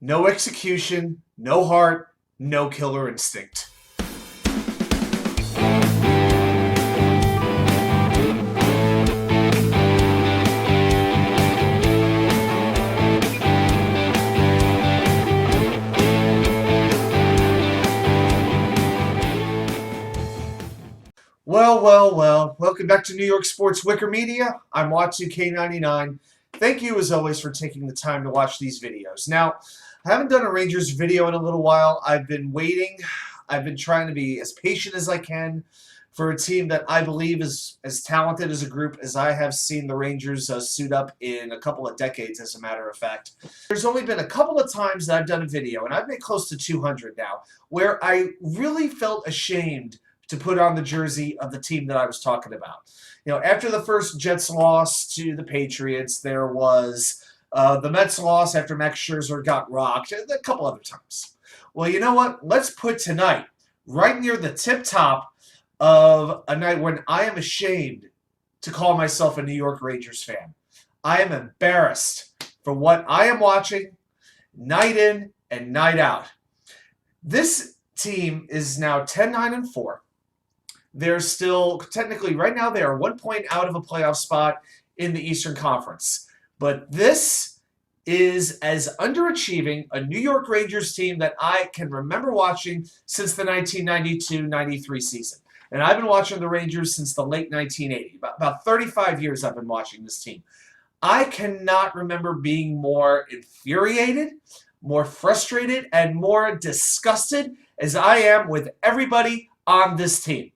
No execution, no heart, no killer instinct. Well. Welcome back to New York Sports WickerMedia. I'm Watsu-K99. Thank you, as always, for taking the time to watch these videos. Now, I haven't done a Rangers video in a little while. I've been waiting. I've been trying to be as patient as I can for a team that I believe is as talented as a group as I have seen the Rangers suit up in a couple of decades, as a matter of fact. There's only been a couple of times that I've done a video, and I've made close to 200 now, where I really felt ashamed to put on the jersey of the team that I was talking about. You know, after the first Jets loss to the Patriots, there was the Mets loss after Max Scherzer got rocked, and a couple other times. Well, you know what? Let's put tonight right near the tip top of a night when I am ashamed to call myself a New York Rangers fan. I am embarrassed for what I am watching night in and night out. This team is now 10-9-4. They're still, technically, right now, they are 1 point out of a playoff spot in the Eastern Conference. But this is as underachieving a New York Rangers team that I can remember watching since the 1992-93 season. And I've been watching the Rangers since the late 1980s. About 35 years I've been watching this team. I cannot remember being more infuriated, more frustrated, and more disgusted as I am with everybody on this team.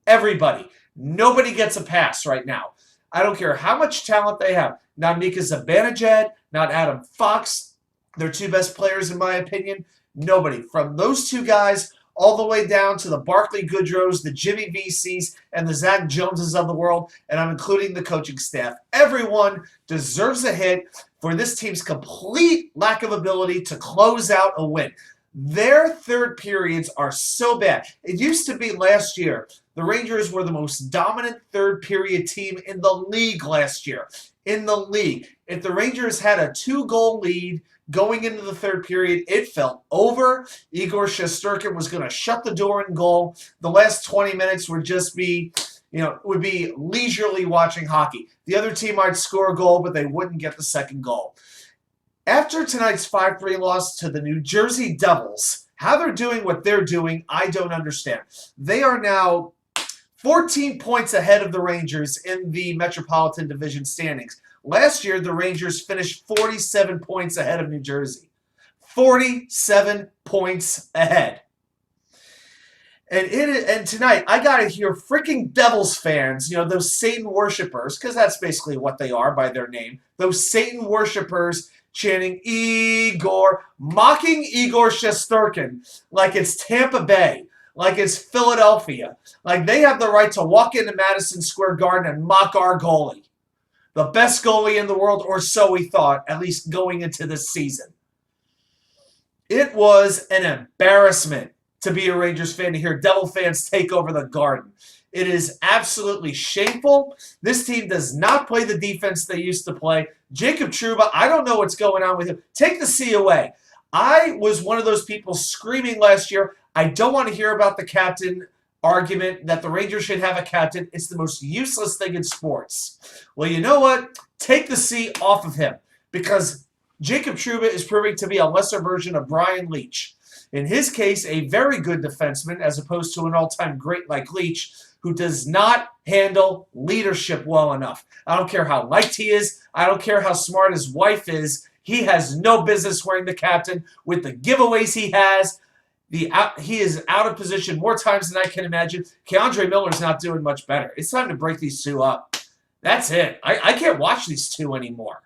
Everybody. Nobody gets a pass right now. I don't care how much talent they have. Not Mika Zibanejad, not Adam Fox. They're two best players in my opinion. Nobody. From those two guys all the way down to the Barclay Goodrows, the Jimmy VCs, and the Zach Joneses of the world, and I'm including the coaching staff. Everyone deserves a hit for this team's complete lack of ability to close out a win. Their third periods are so bad. It used to be last year, the Rangers were the most dominant third period team in the league last year. In the league. If the Rangers had a 2-goal lead going into the third period, it felt over. Igorshesterkin was going to shut the door in goal. The last 20 minutes would just be, would be leisurely watching hockey. The other team might score a goal, but they wouldn't get the second goal. After tonight's 5-3 loss to the New Jersey Devils, how they're doing what they're doing, I don't understand. They are now 14 points ahead of the Rangers in the Metropolitan Division standings. Last year, the Rangers finished 47 points ahead of New Jersey. 47 points ahead. And tonight, I got to hear freaking Devils fans, those Satan worshipers, because that's basically what they are by their name, those Satan worshipers chanting Igor, mocking Igorshesterkin like it's Tampa Bay, like it's Philadelphia, like they have the right to walk into Madison Square Garden and mock our goalie. The best goalie in the world, or so we thought, at least going into this season. It was an embarrassment to be a Rangers fan, to hear Devil fans take over the Garden. It is absolutely shameful. This team does not play the defense they used to play. Jacobtrouba, I don't know what's going on with him. Take the C away. I was one of those people screaming last year, I don't want to hear about the captain argument, that the Rangers should have a captain. It's the most useless thing in sports. Well, you know what? Take the C off of him, because Jacobtrouba is proving to be a lesser version of Brian Leetch. In his case, a very good defenseman as opposed to an all-time great like Leetch, who does not handle leadership well enough. I don't care how liked he is. I don't care how smart his wife is. He has no business wearing the captain with the giveaways he has. He is out of position more times than I can imagine. Keandre Miller's not doing much better. It's time to break these two up. That's it. I can't watch these two anymore.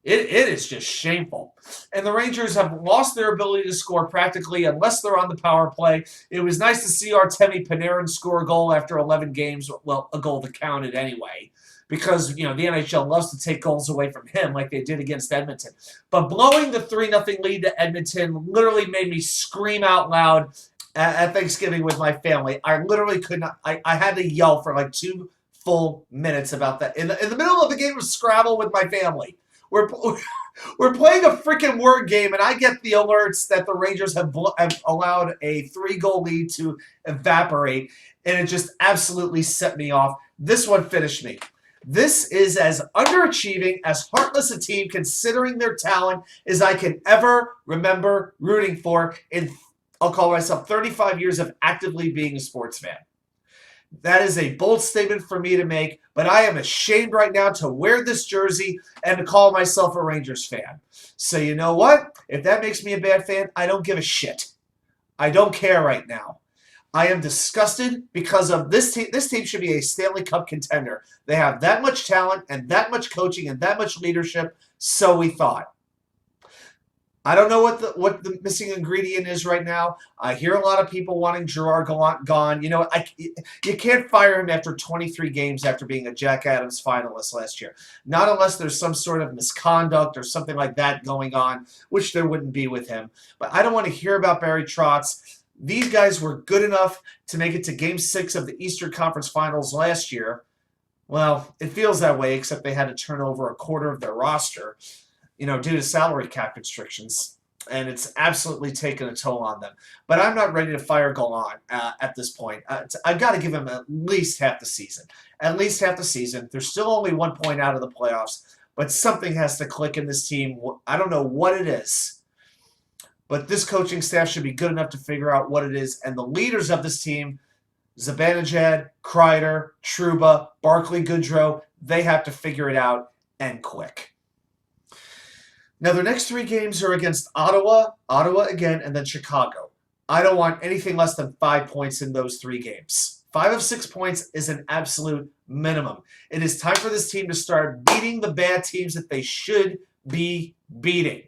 It is just shameful. And the Rangers have lost their ability to score practically unless they're on the power play. It was nice to see Artemi Panarin score a goal after 11 games. Well, a goal that counted anyway. Because, the NHL loves to take goals away from him like they did against Edmonton. But blowing the 3-0 lead to Edmonton literally made me scream out loud at Thanksgiving with my family. I literally could not. I had to yell for like 2 full minutes about that. In the middle of the game of Scrabble with my family. We're playing a freaking word game, and I get the alerts that the Rangers have allowed a 3-goal lead to evaporate, and it just absolutely set me off. This one finished me. This is as underachieving, as heartless a team considering their talent as I can ever remember rooting for in, I'll call myself, 35 years of actively being a sports fan. That is a bold statement for me to make, but I am ashamed right now to wear this jersey and to call myself a Rangers fan. So you know what? If that makes me a bad fan, I don't give a shit. I don't care right now. I am disgusted because of this team. This team should be a Stanley Cup contender. They have that much talent and that much coaching and that much leadership, so we thought. I don't know what the missing ingredient is right now. I hear a lot of people wanting Gerard Gallant gone. You know, you can't fire him after 23 games after being a Jack Adams finalist last year. Not unless there's some sort of misconduct or something like that going on, which there wouldn't be with him. But I don't want to hear about Barry Trotz. These guys were good enough to make it to Game 6 of the Eastern Conference Finals last year. Well, it feels that way, except they had to turn over a quarter of their roster, you know, due to salary cap constrictions, and it's absolutely taken a toll on them. But I'm not ready to fire Gallant at this point. I've got to give him at least half the season. At least half the season. They're still only 1 point out of the playoffs, but something has to click in this team. I don't know what it is, but this coaching staff should be good enough to figure out what it is, and the leaders of this team, Zibanejad, Kreider, Trouba, Barclay Goodrow, they have to figure it out, and quick. Now, their next 3 games are against Ottawa again, and then Chicago. I don't want anything less than 5 points in those 3 games. 5 of 6 points is an absolute minimum. It is time for this team to start beating the bad teams that they should be beating.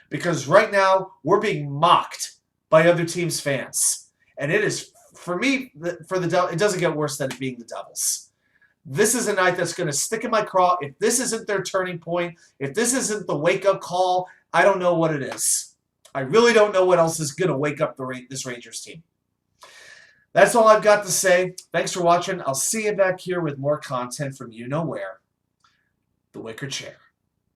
Because right now, we're being mocked by other teams' fans. And it is, for me, it doesn't get worse than being the Devils. This is a night that's going to stick in my craw. If this isn't their turning point, if this isn't the wake-up call, I don't know what it is. I really don't know what else is going to wake up this Rangers team. That's all I've got to say. Thanks for watching. I'll see you back here with more content from you know where. The Wicker Chair.